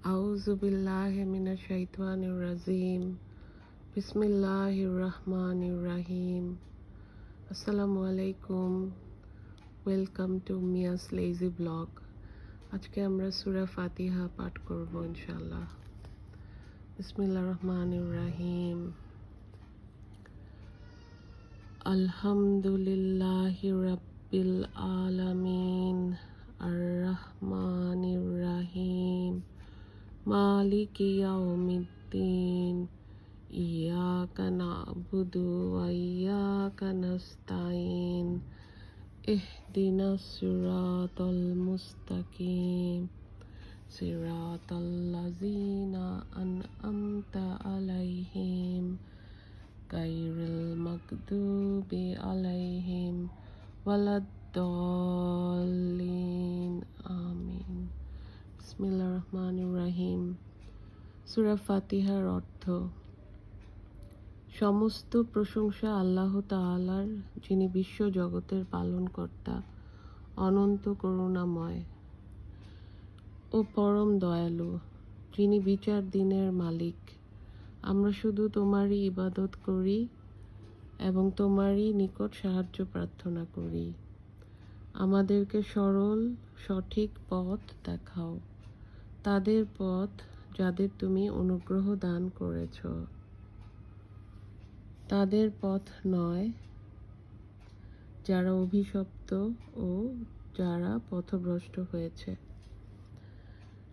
আউযু বিল্লাহি মিনাশ শাইতানির রাজিম। বিসমিল্লাহির রহমানির রহিম। আসসালামু আলাইকুম। ওয়েলকাম টু মিয়াস লেজি ব্লগ। আজকে আমরা সূরা ফাতিহা পাঠ করব ইনশাআল্লাহ। বিসমিল্লাহির রহমানির রহিম। আলহামদুলিল্লাহি রাব্বিল আলামিন আর রহমানির রহিম মালিকি ইয়াউমিদ্দিন ইয়াকা না'বুদু ওয়া ইয়াকা নাস্তাইন ইহদিনাস সিরাতাল মুস্তাকিম সিরাতাল্লাযীনা আন'আমতা আলাইহিম গায়রিল মাগদুবি আলাইহিম ওয়ালাদ-দাল্লিন আমিন। বিসমিল্লাহির রহমানির রহিম। সূরা ফাতিহার অর্থ। সমস্ত প্রশংসা আল্লাহ তাআলার, যিনি বিশ্ব জগতের পালনকর্তা, অনন্ত করুণাময় ও পরম দয়ালু, যিনি বিচার দিনের মালিক। আমরা শুধু তোমারই ইবাদত করি এবং তোমারই নিকট সাহায্য প্রার্থনা করি। আমাদেরকে সরল সঠিক পথ দেখাও, তাদের পথ যাদের তুমি অনুগ্রহ দান করেছ, তাদের পথ নয় যারা অভিশপ্ত ও যারা পথভ্রষ্ট হয়েছে।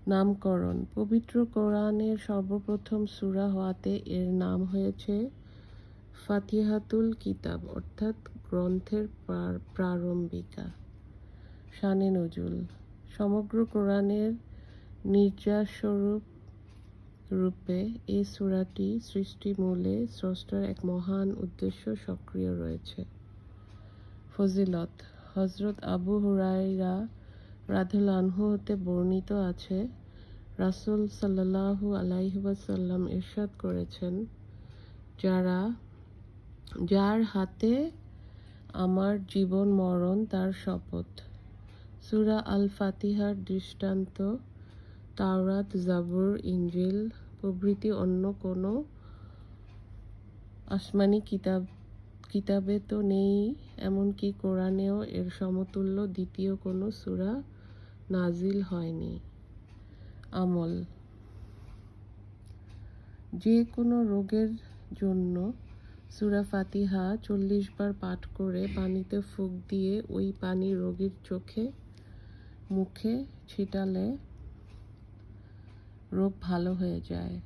নামকরণ। পবিত্র কোরআনের সর্বপ্রথম সূরা হওয়াতে এর নাম হয়েছে ফাতিহাতুল কিতাব, অর্থাৎ গ্রন্থের প্রারম্ভিকা। শানে নজুল। সমগ্র কোরআনের নির্যাসস্বরূপ রূপে এই সূরাটি সৃষ্টিমূলে স্রষ্টার এক মহান উদ্দেশ্য সক্রিয় রয়েছে। ফজিলত। হযরত আবু হুরায়রা রাদিয়াল্লাহু আনহু হতে বর্ণিত আছে, রাসূল সাল্লাল্লাহু আলাইহি ওয়াসাল্লাম ইরশাদ করেছেন, যার হাতে আমার জীবন মরণ তার শপথ। সূরা আল ফাতিহার দৃষ্টান্ত তাওরাত, জাবুর, ইনজিল প্রভৃতি অন্য কোনো আসমানি কিতাবে তো নেই, এমনকি কোরআনেও এর সমতুল্য দ্বিতীয় কোনো সূরা নাজিল হয়নি। আমল। যে কোনো রোগের জন্য সূরা ফাতিহা 40 বার পাঠ করে পানিতে ফুঁক দিয়ে ওই পানি রোগীর চোখে মুখে ছিটালে রোগ ভালো হয়ে যায়।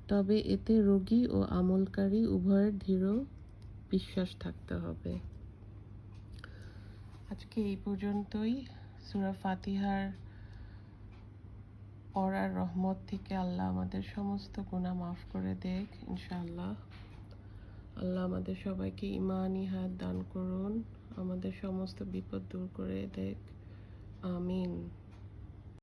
তবে এতে রোগী ও আমলকারী উভয়ের দৃঢ় বিশ্বাস থাকতে হবে। আজকে এই পর্যন্তই। সূরা ফাতিহার পড়ার রহমত থেকে আল্লাহ আমাদের সমস্ত গুনাহ মাফ করে দেখ ইনশাআল্লাহ। আল্লাহ আমাদের সবাইকে ঈমানি হায়াত দান করুন, আমাদের সমস্ত বিপদ দূর করে দেখ। আমিন।